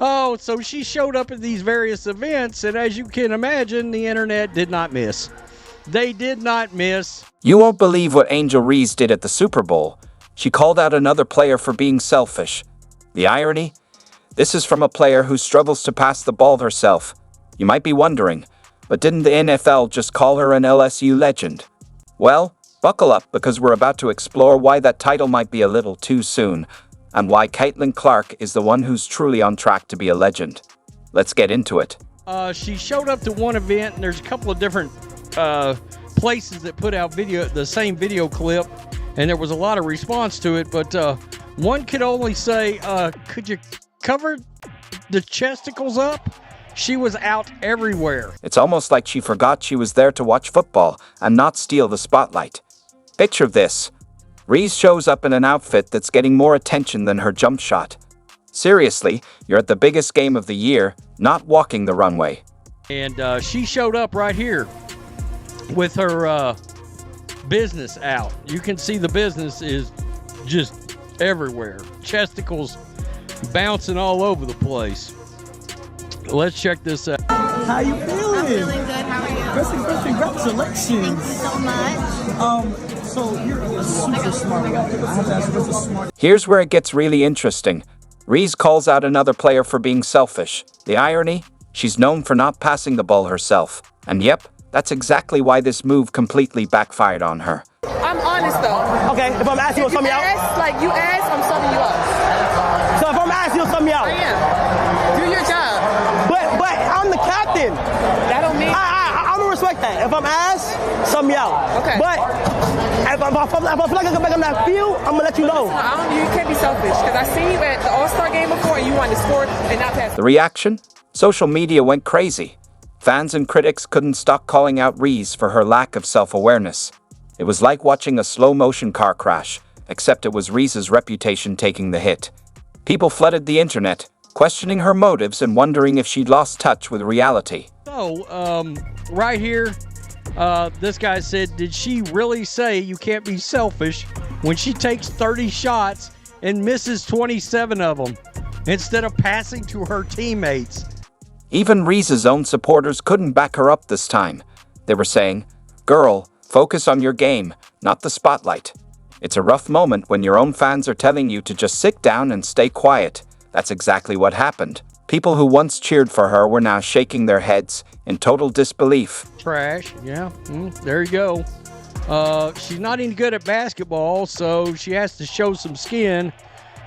Oh, so she showed up at these various events, and as you can imagine, the internet did not miss. They did not miss. You won't believe what Angel Reese did at the Super Bowl. She called out another player for being selfish. The irony? This is from a player who struggles to pass the ball herself. You might be wondering, but didn't the NFL just call her an LSU legend? Well, buckle up because we're about to explore why that title might be a little too soon, and why Caitlin Clark is the one who's truly on track to be a legend. Let's get into it. She showed up to one event, and there's a couple of different places that put out the same video clip, and there was a lot of response to it, but one could only say, could you cover the chesticles up? She was out everywhere. It's almost like she forgot she was there to watch football and not steal the spotlight. Picture this. Reese shows up in an outfit that's getting more attention than her jump shot. Seriously, you're at the biggest game of the year, not walking the runway. And she showed up right here with her business out. You can see the business is just everywhere. Chesticles bouncing all over the place. Let's check this out. How you feeling? I'm feeling good. How are you? Congratulations. Thank you so much. So you're a super smart guy. I have to ask, what's a smart? Here's where it gets really interesting. Reese calls out another player for being selfish. The irony? She's known for not passing the ball herself. And yep, that's exactly why this move completely backfired on her. I'm honest though. Okay, if I'm asking you to sum me out. You ask, I'm summing you up. So if I'm asking you to sum me out. I am. Do your job. But I'm the captain. That don't mean. I'm gonna respect that. If I'm asked, sum me out. Okay. But if I feel like I can back on that field, I'm gonna let you know. You can't be selfish because I seen you at the All-Star game before and you wanted to score and not pass. The reaction? Social media went crazy. Fans and critics couldn't stop calling out Reese for her lack of self-awareness. It was like watching a slow-motion car crash, except it was Reese's reputation taking the hit. People flooded the internet, questioning her motives and wondering if she'd lost touch with reality. So, right here, this guy said, did she really say you can't be selfish when she takes 30 shots and misses 27 of them instead of passing to her teammates? Even Reese's own supporters couldn't back her up this time. They were saying, "Girl, focus on your game, not the spotlight." It's a rough moment when your own fans are telling you to just sit down and stay quiet. That's exactly what happened. People who once cheered for her were now shaking their heads in total disbelief. Trash, yeah, there you go. She's not any good at basketball, so she has to show some skin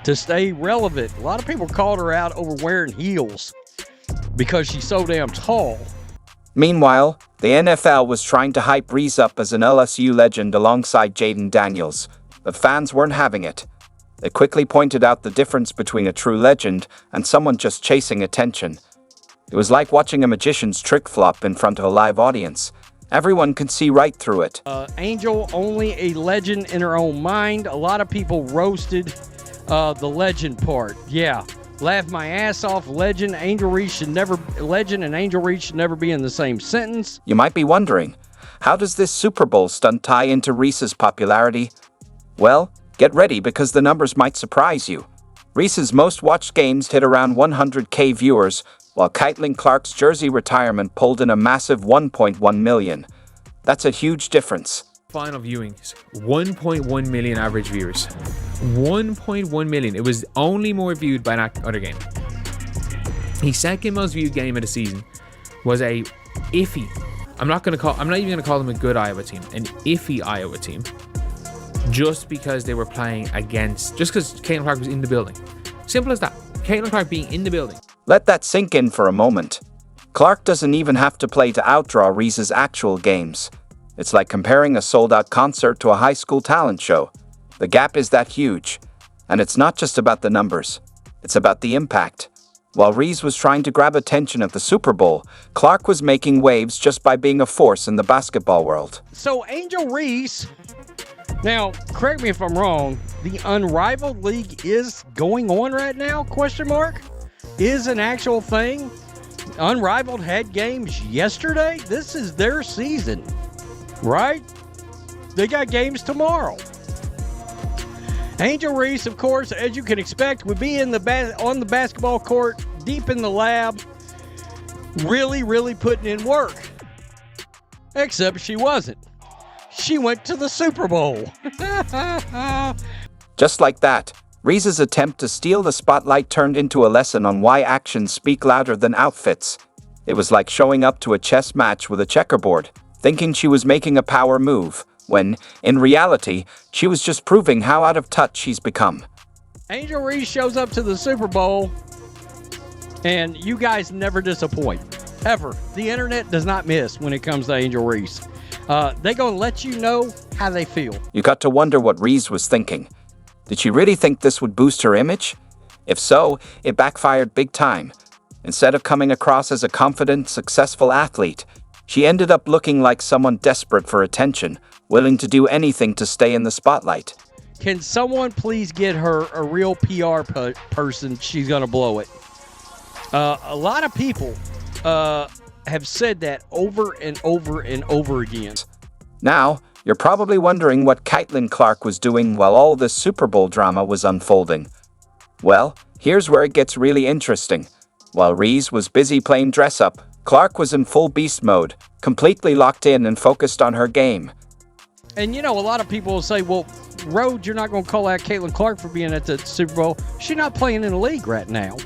to stay relevant. A lot of people called her out over wearing heels because she's so damn tall. Meanwhile, the NFL was trying to hype Reese up as an LSU legend alongside Jaden Daniels, but fans weren't having it. They quickly pointed out the difference between a true legend and someone just chasing attention. It was like watching a magician's trick flop in front of a live audience. Everyone could see right through it. Angel, only a legend in her own mind. A lot of people roasted the legend part. Yeah, laughed my ass off. Legend, Angel Reese should never. Legend and Angel Reese should never be in the same sentence. You might be wondering, how does this Super Bowl stunt tie into Reese's popularity? Well, get ready because the numbers might surprise you. Reese's most watched games hit around 100K viewers, while Caitlin Clark's jersey retirement pulled in a massive 1.1 million. That's a huge difference. Final viewings, 1.1 million average viewers. 1.1 million. It was only more viewed by that other game. The second most viewed game of the season was a iffy. I'm not even gonna call them a good Iowa team, an iffy Iowa team. Just because they were playing against, just because Caitlin Clark was in the building. Simple as that. Caitlin Clark being in the building. Let that sink in for a moment. Clark doesn't even have to play to outdraw Reese's actual games. It's like comparing a sold-out concert to a high school talent show. The gap is that huge. And it's not just about the numbers. It's about the impact. While Reese was trying to grab attention at the Super Bowl, Clark was making waves just by being a force in the basketball world. So Angel Reese, now correct me if I'm wrong, the Unrivaled League is going on right now, question mark? Is an actual thing? Unrivaled had games yesterday. This is their season, right? They got games tomorrow. Angel Reese, of course, as you can expect, would be on the basketball court deep in the lab, really putting in work. Except she wasn't. She went to the Super Bowl. Just like that, Reese's attempt to steal the spotlight turned into a lesson on why actions speak louder than outfits. It was like showing up to a chess match with a checkerboard, thinking she was making a power move, when, in reality, she was just proving how out of touch she's become. Angel Reese shows up to the Super Bowl, and you guys never disappoint. Ever. The internet does not miss when it comes to Angel Reese. They're going to let you know how they feel. You got to wonder what Reese was thinking. Did she really think this would boost her image? If so, it backfired big time. Instead of coming across as a confident, successful athlete, she ended up looking like someone desperate for attention, willing to do anything to stay in the spotlight. Can someone please get her a real PR person? She's going to blow it. A lot of people have said that over and over again. Now, you're probably wondering what Caitlin Clark was doing while all this Super Bowl drama was unfolding. Well, here's where it gets really interesting. While Reese was busy playing dress-up, Clark was in full beast mode, completely locked in and focused on her game. And you know, a lot of people will say, well, Rhodes, you're not going to call out Caitlin Clark for being at the Super Bowl. She's not playing in the league right now.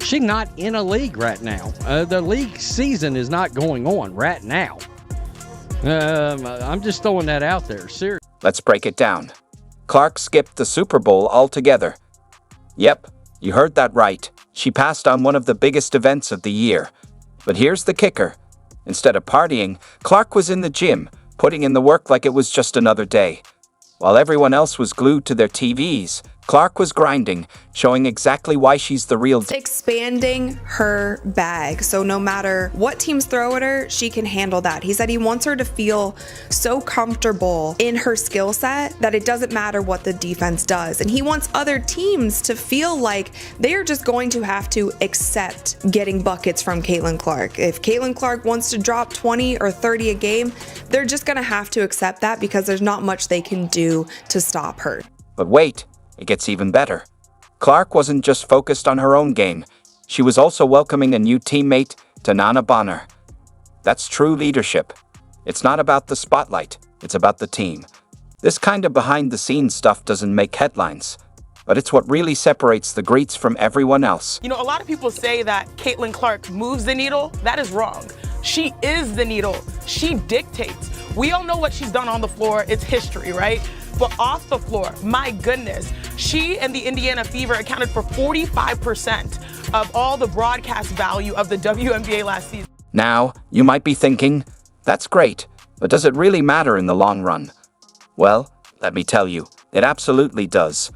She's not in a league right now. The league season is not going on right now. I'm just throwing that out there. Seriously. Let's break it down. Clark skipped the Super Bowl altogether. Yep, you heard that right. She passed on one of the biggest events of the year. But here's the kicker. Instead of partying, Clark was in the gym, putting in the work like it was just another day. While everyone else was glued to their TVs, Clark was grinding, showing exactly why she's the real deal. Expanding her bag, so no matter what teams throw at her, she can handle that. He said he wants her to feel so comfortable in her skill set that it doesn't matter what the defense does. And he wants other teams to feel like they are just going to have to accept getting buckets from Caitlin Clark. If Caitlin Clark wants to drop 20 or 30 a game, they're just going to have to accept that because there's not much they can do to stop her. But wait. It gets even better. Clark wasn't just focused on her own game. She was also welcoming a new teammate, Tanana Bonner. That's true leadership. It's not about the spotlight, it's about the team. This kind of behind-the-scenes stuff doesn't make headlines, but it's what really separates the greats from everyone else. You know, a lot of people say that Caitlin Clark moves the needle. That is wrong. She is the needle. She dictates. We all know what she's done on the floor. It's history, right? But off the floor, my goodness, she and the Indiana Fever accounted for 45% of all the broadcast value of the WNBA last season. Now, you might be thinking, that's great, but does it really matter in the long run? Well, let me tell you, it absolutely does.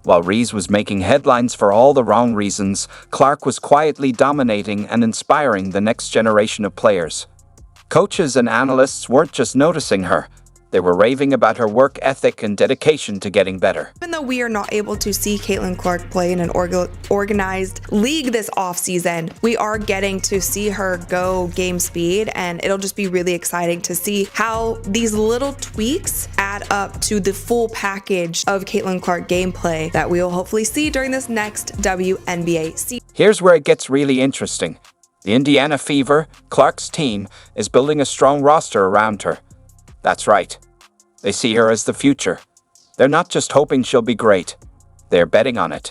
While Reese was making headlines for all the wrong reasons, Clark was quietly dominating and inspiring the next generation of players. Coaches and analysts weren't just noticing her. They were raving about her work ethic and dedication to getting better. Even though we are not able to see Caitlin Clark play in an organized league this offseason, we are getting to see her go game speed, and it'll just be really exciting to see how these little tweaks add up to the full package of Caitlin Clark gameplay that we will hopefully see during this next WNBA season. Here's where it gets really interesting. The Indiana Fever, Clark's team, is building a strong roster around her. That's right. They see her as the future. They're not just hoping she'll be great. They're betting on it.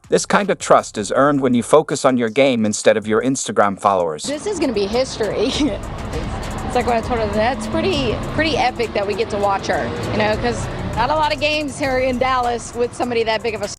This kind of trust is earned when you focus on your game instead of your Instagram followers. This is going to be history. It's like what I told her. That's pretty epic that we get to watch her, you know, because not a lot of games here in Dallas with somebody that big of a